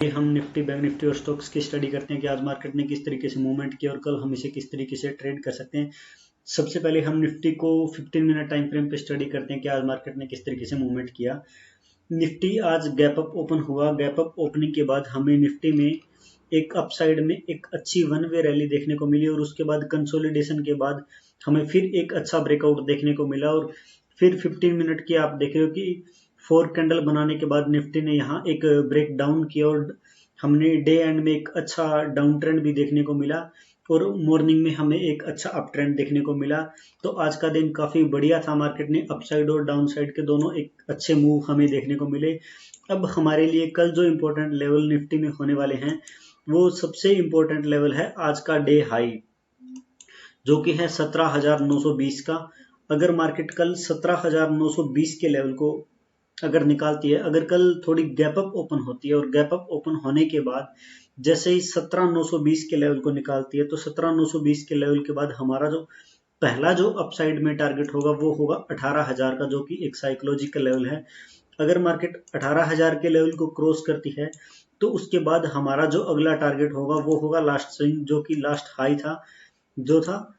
हम Nifty, bank Nifty और stocks की स्टडी करते हैं कि आज मार्केट ने किस तरीके से मूवमेंट किया और कल हम इसे किस तरीके से ट्रेड कर सकते हैं। सबसे पहले हम निफ्टी को 15 मिनट टाइम फ्रेम पे स्टडी करते हैं कि आज मार्केट ने किस तरीके से मूवमेंट किया। निफ्टी आज गैप अप ओपन हुआ। गैप अप ओपनिंग के बाद हमें निफ्टी में एक अपसाइड में एक अच्छी वन वे रैली देखने को मिली और उसके बाद कंसोलिडेशन के बाद हमें फिर एक अच्छा ब्रेकआउट देखने को मिला और फिर 15 मिनट की आप देख रहे हो कि 4 कैंडल बनाने के बाद निफ्टी ने यहाँ एक ब्रेक डाउन किया और हमने डे एंड में एक अच्छा डाउन ट्रेंड भी देखने को मिला और मॉर्निंग में हमें एक अच्छा अप ट्रेंड देखने को मिला। तो आज का दिन काफी बढ़िया था। मार्केट ने अपसाइड और डाउन साइड के दोनों एक अच्छे मूव हमें देखने को मिले। अब हमारे लिए कल जो इम्पोर्टेंट लेवल निफ्टी में होने वाले हैं वो सबसे इम्पोर्टेंट लेवल है आज का डे हाई, जो कि है 17,920 का। अगर मार्केट कल 17,920 के लेवल को अगर निकालती है, अगर कल थोड़ी गैप अप ओपन होती है और गैप अप ओपन होने के बाद जैसे ही 17,920 के लेवल को निकालती है तो 17,920 के लेवल के बाद हमारा जो पहला जो अपसाइड में टारगेट होगा वो होगा 18,000 का, जो कि एक साइकोलॉजिकल लेवल है। अगर मार्केट 18,000 के लेवल को क्रॉस करती है तो उसके बाद हमारा जो अगला टारगेट होगा वो होगा लास्ट स्विंग, जो कि लास्ट हाई था, जो था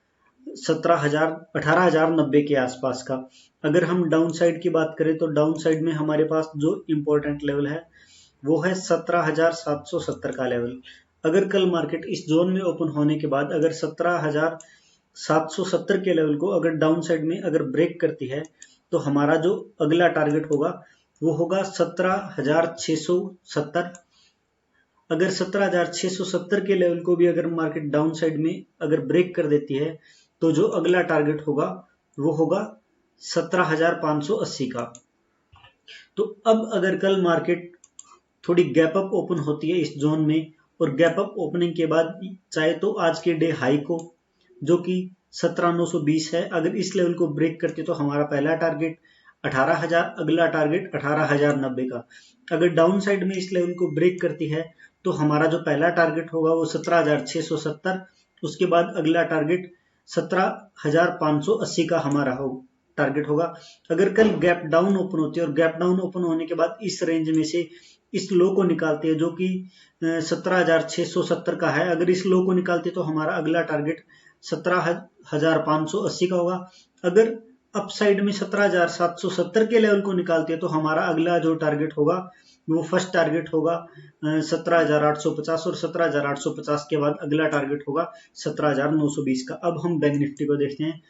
18,090 के आसपास का। अगर हम डाउन साइड की बात करें तो डाउन साइड में हमारे पास जो इम्पोर्टेंट लेवल है वो है 17,770 का लेवल। अगर कल मार्केट इस जोन में ओपन होने के बाद अगर 17,770 के लेवल को अगर डाउन साइड में अगर ब्रेक करती है तो हमारा जो अगला टारगेट होगा वो होगा 17,670। अगर 17,670 के लेवल को भी अगर मार्केट डाउन साइड में अगर ब्रेक कर देती है तो जो अगला टारगेट होगा वो होगा 17,580 का। तो अब अगर कल मार्केट थोड़ी गैप अप ओपन होती है इस जोन में और गैप अप ओपनिंग के बाद चाहे तो आज के डे हाई को, जो कि 17,920 है, अगर इस लेवल को ब्रेक करती है तो हमारा पहला टारगेट 18,000, अगला टारगेट 18,090 का। अगर डाउन साइड में इस लेवल को ब्रेक करती है तो हमारा जो पहला टारगेट होगा वो 17,670, उसके बाद अगला टारगेट 17,580 का हमारा टारगेट होगा। अगर कल गैप डाउन ओपन होती है और गैप डाउन ओपन होने के बाद इस रेंज में से इस लो को निकालती है, जो कि 17,670 का है, अगर इस लो को निकालती है तो हमारा अगला टारगेट 17,580 का होगा। अगर अप साइड में 17,770 के लेवल को निकालती है तो हमारा अगला जो टारगेट होगा वो फर्स्ट टारगेट होगा 17,850 और 17,850 के बाद अगला टारगेट होगा 17,920 का। अब हम बैंक निफ्टी को देखते हैं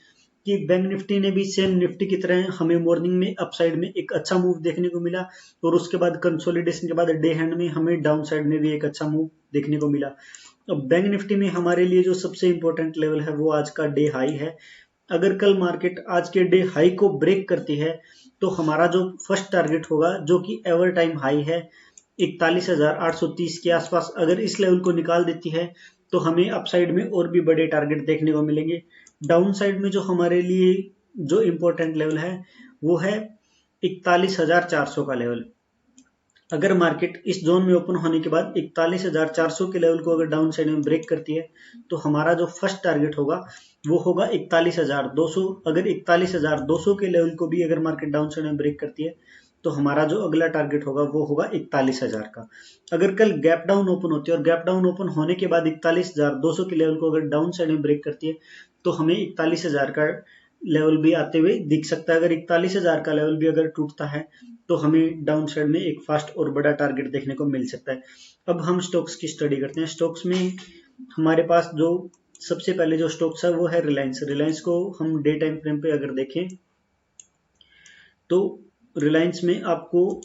कि बैंक निफ्टी ने भी सेम निफ्टी की तरह हमें मॉर्निंग में अपसाइड में एक अच्छा मूव देखने को मिला और उसके बाद कंसोलिडेशन के बाद डे हैंड में हमें डाउन साइड में भी एक अच्छा मूव देखने को मिला। अब बैंक निफ्टी में हमारे लिए जो सबसे इंपॉर्टेंट लेवल है वो आज का डे हाई है। अगर कल मार्केट आज के डे हाई को ब्रेक करती है तो हमारा जो फर्स्ट टारगेट होगा, जो कि एवर टाइम हाई है 41,830 के आसपास, अगर इस लेवल को निकाल देती है तो हमें अपसाइड में और भी बड़े टारगेट देखने को मिलेंगे। डाउन साइड में जो हमारे लिए जो इम्पोर्टेंट लेवल है वो है 41,400 का लेवल। अगर मार्केट इस जोन में ओपन होने के बाद 41,400 के लेवल को अगर डाउन साइड में ब्रेक करती है तो हमारा जो फर्स्ट टारगेट होगा वो होगा 41,200। अगर 41,200 के लेवल को भी अगर मार्केट डाउन साइड में ब्रेक करती है तो हमारा जो अगला टारगेट होगा वो होगा 41,000 का। अगर कल गैप डाउन ओपन होती है और गैप डाउन ओपन होने के बाद 41,200 के लेवल को अगर डाउन साइड में ब्रेक करती है तो हमें 41,000 का लेवल भी आते हुए दिख सकता है। अगर 41,000 का लेवल भी अगर टूटता है तो हमें डाउन साइड में एक फास्ट और बड़ा टारगेट देखने को मिल सकता है। अब हम स्टॉक्स की स्टडी करते हैं। स्टॉक्स में हमारे पास जो सबसे पहले जो स्टॉक्स है वो है रिलायंस। रिलायंस को हम डे टाइम फ्रेम पे अगर देखें तो रिलायंस में आपको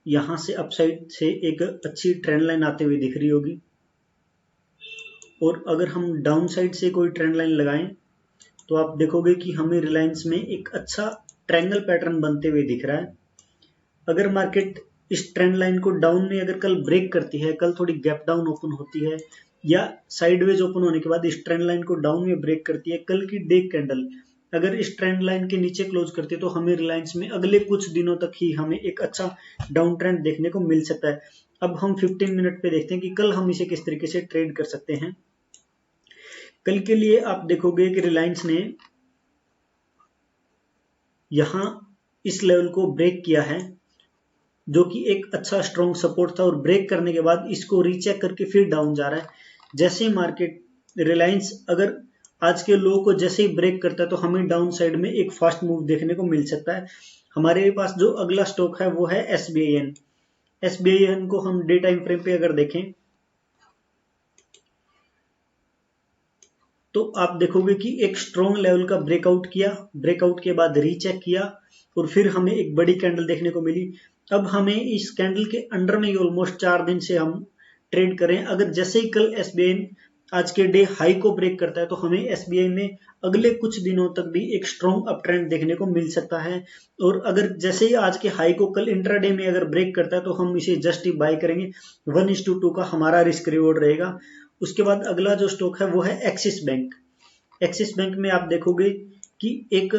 यहां से अपसाइड से एक अच्छी ट्रेंड लाइन आते हुए दिख रही होगी और अगर हम डाउन साइड से कोई ट्रेंड लाइन लगाएं तो आप देखोगे कि हमें रिलायंस में एक अच्छा ट्रायंगल पैटर्न बनते हुए दिख रहा है। अगर मार्केट इस ट्रेंड लाइन को डाउन में अगर कल ब्रेक करती है, कल थोड़ी गैप डाउन ओपन होती है या साइडवेज ओपन होने के बाद इस ट्रेंड लाइन को डाउन में ब्रेक करती है, कल की डे कैंडल अगर इस ट्रेंड लाइन के नीचे क्लोज करती है तो हमें रिलायंस में अगले कुछ दिनों तक ही हमें एक अच्छा डाउन ट्रेंड देखने को मिल सकता है। अब हम 15 मिनट पे देखते हैं कि कल हम इसे किस तरीके से ट्रेड कर सकते हैं। कल के लिए आप देखोगे कि रिलायंस ने यहां इस लेवल को ब्रेक किया है जो कि एक अच्छा स्ट्रॉन्ग सपोर्ट था, और ब्रेक करने के बाद इसको रीचेक करके फिर डाउन जा रहा है। जैसे ही मार्केट रिलायंस अगर आज के लो को जैसे ही ब्रेक करता है तो हमें डाउन साइड में एक फास्ट मूव देखने को मिल सकता है। हमारे पास जो अगला स्टॉक है वो है SBIN। SBIN को हम डे टाइम फ्रेम पे अगर देखें तो आप देखोगे कि एक स्ट्रॉन्ग लेवल का ब्रेकआउट किया, ब्रेकआउट के बाद रीचेक किया और फिर हमें एक बड़ी कैंडल देखने को मिली। अब हमें इस कैंडल के अंडर में ही ऑलमोस्ट 4 दिन से हम ट्रेड करें। अगर जैसे ही कल SBI आज के डे हाई को ब्रेक करता है तो हमें SBI में अगले कुछ दिनों तक भी एक स्ट्रॉन्ग अप ट्रेंड देखने को मिल सकता है। और अगर जैसे ही आज के हाई को कल इंट्राडे में अगर ब्रेक करता है तो हम इसे जस्ट ही बाय करेंगे। 1:2 का हमारा रिस्क रिवॉर्ड रहेगा। उसके बाद अगला जो स्टॉक है वो है एक्सिस बैंक। एक्सिस बैंक में आप देखोगे कि एक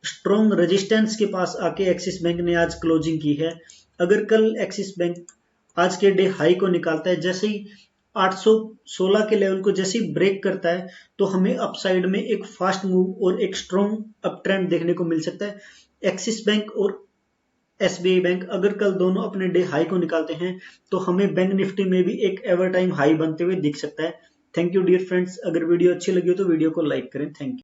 स्ट्रॉन्ग रेजिस्टेंस के पास आके एक्सिस बैंक ने आज क्लोजिंग की है। अगर कल एक्सिस बैंक आज के डे हाई को निकालता है, जैसे ही 816 के लेवल को जैसे ही ब्रेक करता है तो हमें अपसाइड में एक फास्ट मूव और एक स्ट्रॉन्ग अप ट्रेंड देखने को मिल सकता है। एक्सिस बैंक और SBI बैंक अगर कल दोनों अपने डे हाई को निकालते हैं तो हमें बैंक निफ्टी में भी एक एवर टाइम हाई बनते हुए दिख सकता है। थैंक यू डियर फ्रेंड्स, अगर वीडियो अच्छी लगी हो तो वीडियो को लाइक करें। Thank you.